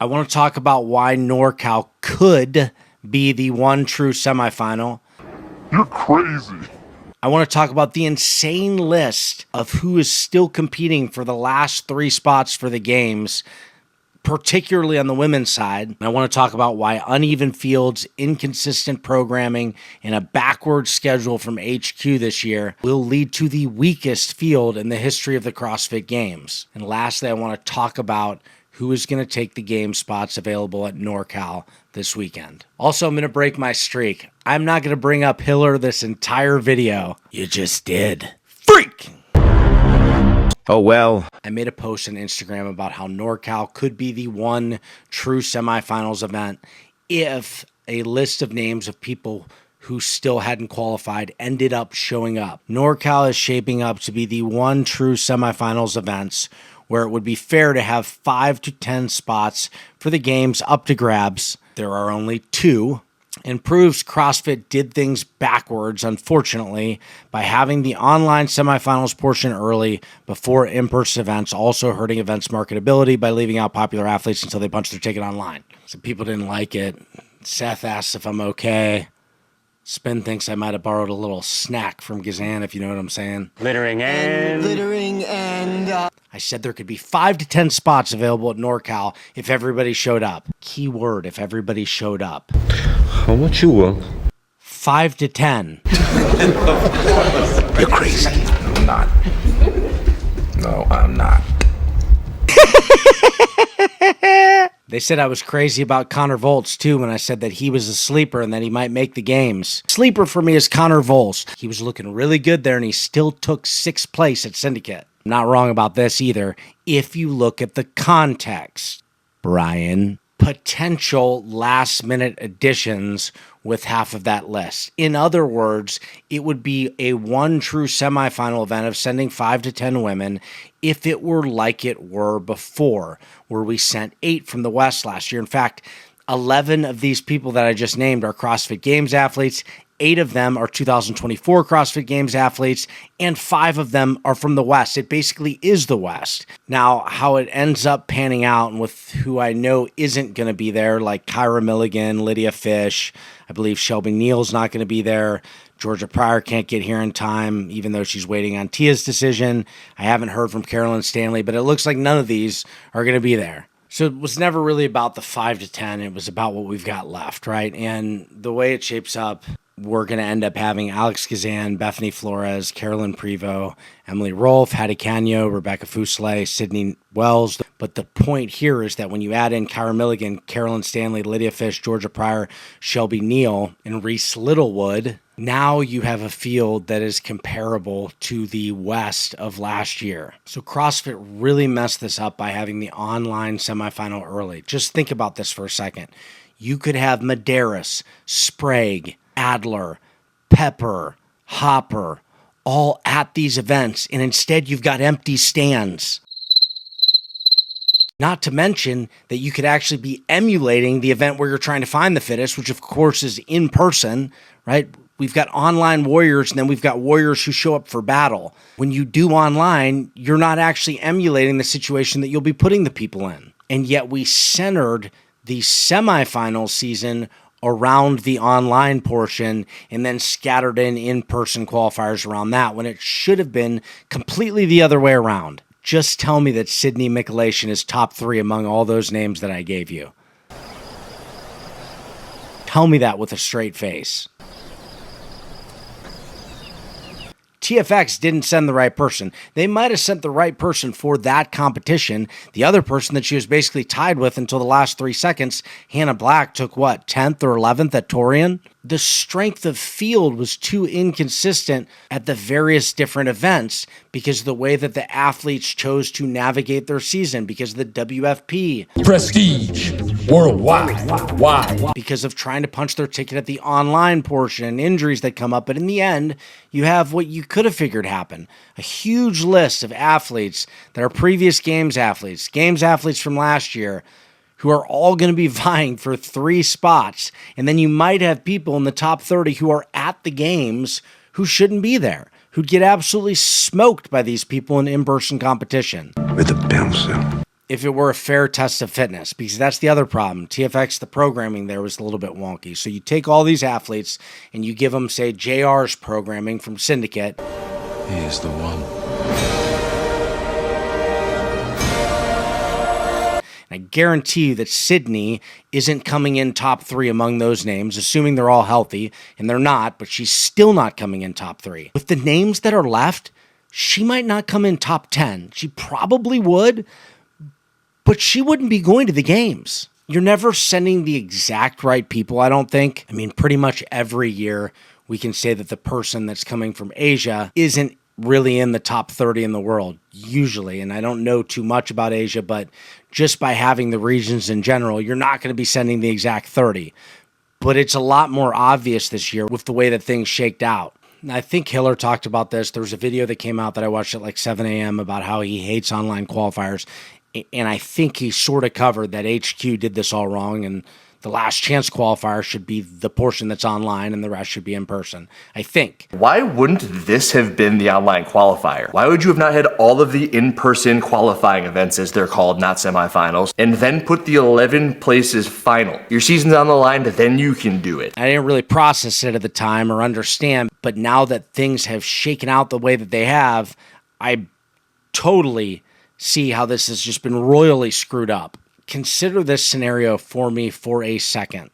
I want to talk about why NorCal could be the one true semifinal. You're crazy. I want to talk about the insane list of who is still competing for the last 3 spots for the games, particularly on the women's side. And I want to talk about why uneven fields, inconsistent programming, and a backward schedule from HQ this year will lead to the weakest field in the history of the CrossFit Games. And lastly, I want to talk about who is going to take the game spots available at NorCal this weekend. Also, I'm going to break my streak. I'm not going to bring up Hiller this entire video. You just did. Freak! Oh, well. I made a post on Instagram about how NorCal could be the one true semifinals event if a list of names of people who still hadn't qualified ended up showing up. NorCal is shaping up to be the one true semifinals events where it would be fair to have 5 to 10 spots for the games up to grabs. There are only 2, and proves CrossFit did things backwards, unfortunately, by having the online semifinals portion early before in-person events, also hurting events' marketability by leaving out popular athletes until they punch their ticket online. Some people didn't like it. Seth asks if I'm okay. Spin thinks I might have borrowed a little snack from Gazan, if you know what I'm saying. Littering and I said there could be 5 to 10 spots available at NorCal if everybody showed up. Key word, if everybody showed up. How much you want? 5 to 10. You're crazy. I'm not. No, I'm not. They said I was crazy about Connor Volz, too, when I said that he was a sleeper and that he might make the games. Sleeper for me is Connor Volz. He was looking really good there, and he still took 6th place at Syndicate. I'm not wrong about this either, if you look at the context. Brian, potential last-minute additions with half of that list. In other words, it would be a one true semifinal event of sending 5 to 10 women if it were like it were before, where we sent 8 from the West last year. In fact, 11 of these people that I just named are CrossFit Games athletes. 8 of them are 2024 CrossFit Games athletes, and 5 of them are from the West. It basically is the West. Now, how it ends up panning out, and with who I know isn't going to be there, like Kyra Milligan, Lydia Fish, I believe Shelby Neal's not going to be there. Georgia Pryor can't get here in time, even though she's waiting on Tia's decision. I haven't heard from Carolyn Stanley, but it looks like none of these are going to be there. So it was never really about the 5 to 10. It was about what we've got left, right? And the way it shapes up, we're going to end up having Alex Gazan, Bethany Flores, Carolyn Prevost, Emily Rolfe, Hattie Canyo, Rebecca Fuselier, Sydney Wells. But the point here is that when you add in Kyra Milligan, Carolyn Stanley, Lydia Fish, Georgia Pryor, Shelby Neal, and Reese Littlewood, now you have a field that is comparable to the West of last year. So CrossFit really messed this up by having the online semifinal early. Just think about this for a second. You could have Medeiros, Sprague, Adler, Pepper, Hopper, all at these events, and instead you've got empty stands. Not to mention that you could actually be emulating the event where you're trying to find the fittest, which of course is in person, right? We've got online warriors, and then we've got warriors who show up for battle. When you do online, you're not actually emulating the situation that you'll be putting the people in. And yet we centered the semifinal season around the online portion and then scattered in-person qualifiers around that, when it should have been completely the other way around. Just tell me that Sydney Michalation is top 3 among all those names that I gave you. Tell me that with a straight face. TFX didn't send the right person. They might have sent the right person for that competition. The other person that she was basically tied with until the last 3 seconds, Hannah Black, took what, 10th or 11th at Torian? The strength of field was too inconsistent at the various different events because of the way that the athletes chose to navigate their season, because of the WFP. Prestige worldwide. Why? Because of trying to punch their ticket at the online portion and injuries that come up. But in the end, you have what you could have figured happen. A huge list of athletes that are previous games athletes from last year, who are all going to be vying for 3 spots. And then you might have people in the top 30 who are at the games who shouldn't be there, who'd get absolutely smoked by these people in in-person competition. With a pencil. if it were a fair test of fitness, because that's the other problem. TFX, the programming there was a little bit wonky. So you take all these athletes and you give them, say, JR's programming from Syndicate. He is the one. I guarantee you that Sydney isn't coming in top 3 among those names, assuming they're all healthy, and they're not, but she's still not coming in top 3. With the names that are left, she might not come in top 10. She probably would, but she wouldn't be going to the games. You're never sending the exact right people, I don't think. I mean, pretty much every year we can say that the person that's coming from Asia isn't really in the top 30 in the world, usually. And I don't know too much about Asia, but just by having the regions in general, you're not going to be sending the exact 30. But it's a lot more obvious this year with the way that things shaked out. And I think Hiller talked about this. There was a video that came out that I watched at like 7 a.m. about how he hates online qualifiers. And I think he sort of covered that HQ did this all wrong, and the last chance qualifier should be the portion that's online and the rest should be in person, I think. Why wouldn't this have been the online qualifier? Why would you have not had all of the in-person qualifying events, as they're called, not semifinals, and then put the 11 places final? Your season's on the line, then you can do it. I didn't really process it at the time or understand, but now that things have shaken out the way that they have, I totally see how this has just been royally screwed up. Consider this scenario for me for a second.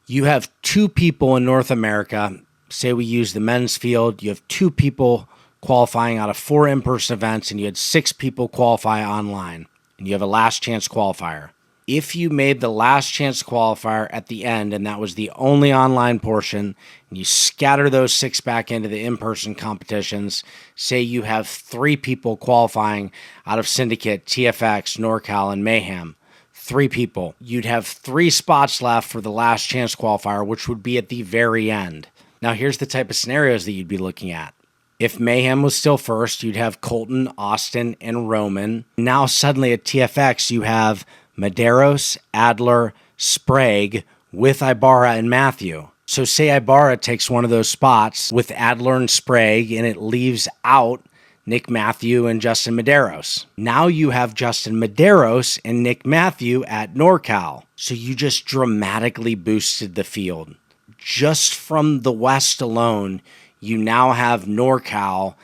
You have 2 people in North America, say we use the men's field, you have 2 people qualifying out of 4 in-person events, and you had 6 people qualify online, and you have a last chance qualifier. If you made the last chance qualifier at the end, and that was the only online portion, and you scatter those 6 back into the in-person competitions, say you have 3 people qualifying out of Syndicate, TFX, NorCal, and Mayhem. 3 people. You'd have 3 spots left for the last chance qualifier, which would be at the very end. Now, here's the type of scenarios that you'd be looking at. If Mayhem was still first, you'd have Colton, Austin, and Roman. Now, suddenly at TFX, you have Medeiros, Adler, Sprague, with Ibarra and Matthew. So say Ibarra takes one of those spots with Adler and Sprague, and it leaves out Nick Matthew and Justin Medeiros. Now you have Justin Medeiros and Nick Matthew at NorCal. So you just dramatically boosted the field. Just from the West alone, you now have NorCal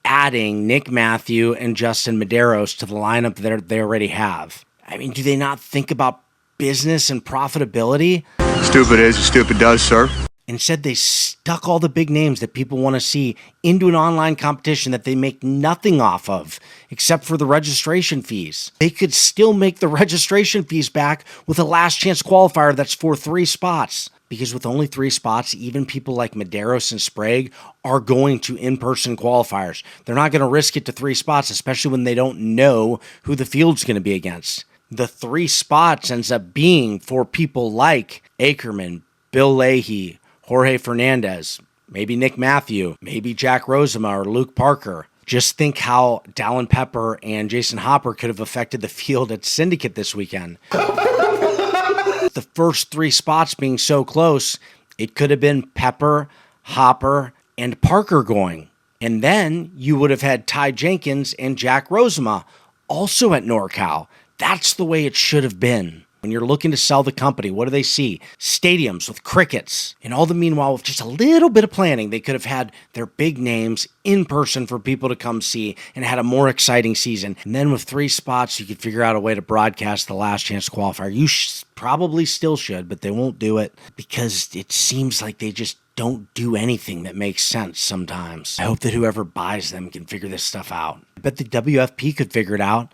adding Nick Matthew and Justin Medeiros to the lineup that they already have. I mean, do they not think about business and profitability? Stupid is, stupid does, sir. Instead, they stuck all the big names that people want to see into an online competition that they make nothing off of, except for the registration fees. They could still make the registration fees back with a last chance qualifier that's for 3 spots. Because with only 3 spots, even people like Medeiros and Sprague are going to in-person qualifiers. They're not going to risk it to 3 spots, especially when they don't know who the field's going to be against. The 3 spots ends up being for people like Ackerman, Bill Leahy, Jorge Fernandez, maybe Nick Matthew, maybe Jack Rozema or Luke Parker. Just think how Dallin Pepper and Jason Hopper could have affected the field at Syndicate this weekend. The first 3 spots being so close, it could have been Pepper, Hopper, and Parker going. And then you would have had Ty Jenkins and Jack Rozema also at NorCal. That's the way it should have been. When you're looking to sell the company, what do they see? Stadiums with crickets. And all the meanwhile, with just a little bit of planning, they could have had their big names in person for people to come see and had a more exciting season. And then with 3 spots, you could figure out a way to broadcast the last chance qualifier. You probably still should, but they won't do it because it seems like they just don't do anything that makes sense sometimes. I hope that whoever buys them can figure this stuff out. I bet the WFP could figure it out.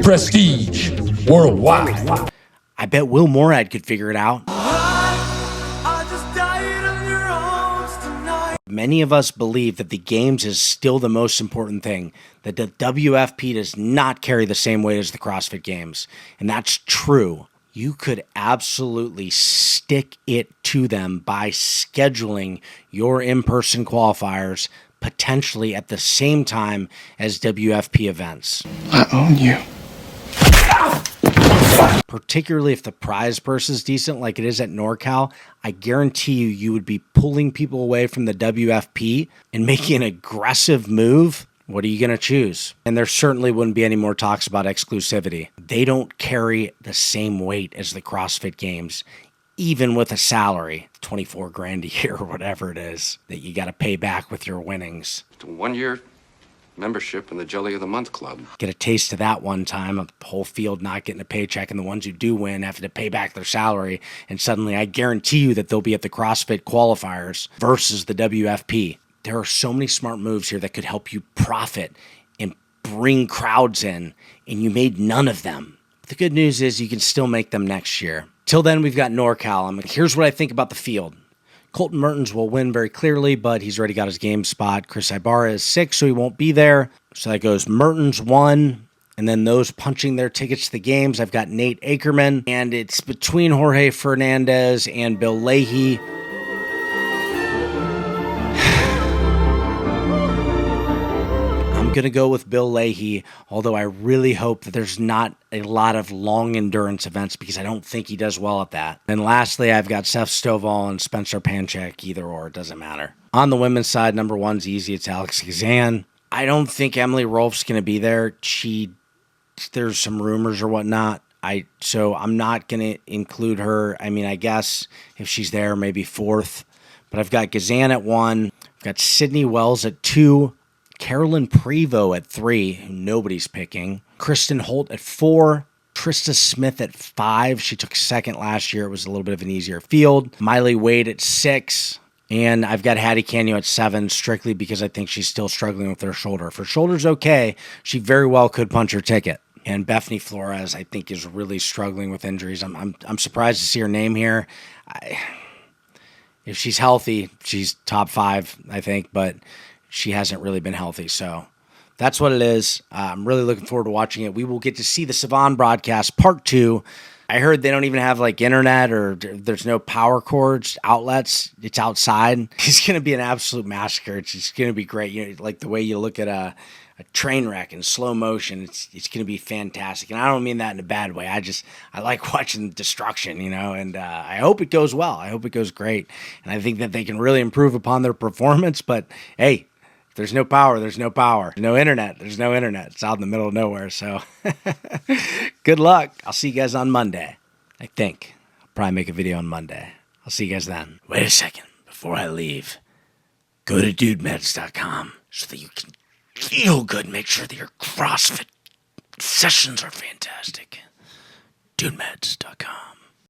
Prestige worldwide. I bet Will Morad could figure it out. Many of us believe that the games is still the most important thing, that the WFP does not carry the same weight as the CrossFit Games. And that's true. You could absolutely stick it to them by scheduling your in-person qualifiers potentially at the same time as WFP events. I own you. Particularly if the prize purse is decent like it is at NorCal, I guarantee you would be pulling people away from the WFP and making an aggressive move What are you going to choose? And there certainly wouldn't be any more talks about exclusivity. They don't carry the same weight as the CrossFit Games, even with a salary, 24 grand a year or whatever it is, that you got to pay back with your winnings. It's a 1-year membership in the Jelly of the Month Club. Get a taste of that one time, a whole field not getting a paycheck, and the ones who do win have to pay back their salary. And suddenly I guarantee you that they'll be at the CrossFit qualifiers versus the WFP. There are so many smart moves here that could help you profit and bring crowds in, and you made none of them. The good news is you can still make them next year. Till then, we've got NorCal. Here's what I think about the field. Colton Mertens will win very clearly, but he's already got his game spot. Chris Ibarra is 6, so he won't be there. So that goes Mertens 1, and then those punching their tickets to the games. I've got Nate Ackerman, and it's between Jorge Fernandez and Bill Leahy. I'm going to go with Bill Leahy, although I really hope that there's not a lot of long endurance events because I don't think he does well at that. And lastly, I've got Seth Stovall and Spencer Panchak, either or, it doesn't matter. On the women's side, number 1's easy. It's Alex Kazan. I don't think Emily Rolfe's going to be there. There's some rumors or whatnot. So I'm not going to include her. I mean, I guess if she's there, maybe 4th. But I've got Kazan at 1. I've got Sydney Wells at 2. Carolyn Prevost at 3, who nobody's picking. Kristen Holt at 4. Trista Smith at 5. She took 2nd last year. It was a little bit of an easier field. Miley Wade at 6. And I've got Hattie Canio at 7, strictly because I think she's still struggling with her shoulder. If her shoulder's okay, she very well could punch her ticket. And Bethany Flores, I think, is really struggling with injuries. I'm surprised to see her name here. If she's healthy, she's top 5, I think, but she hasn't really been healthy. So that's what it is. I'm really looking forward to watching it. We will get to see the Savan broadcast part 2. I heard they don't even have like internet, or there's no power cords, outlets. It's outside. It's going to be an absolute massacre. It's just going to be great. You know, like the way you look at a train wreck in slow motion. It's going to be fantastic. And I don't mean that in a bad way. I like watching destruction, and I hope it goes well. I hope it goes great. And I think that they can really improve upon their performance. But hey, if there's no power, there's no power. No internet, there's no internet. It's out in the middle of nowhere. So good luck. I'll see you guys on Monday. I think I'll probably make a video on Monday. I'll see you guys then. Wait a second. Before I leave, go to dudemeds.com so that you can feel good. Make sure that your CrossFit sessions are fantastic. Dudemeds.com.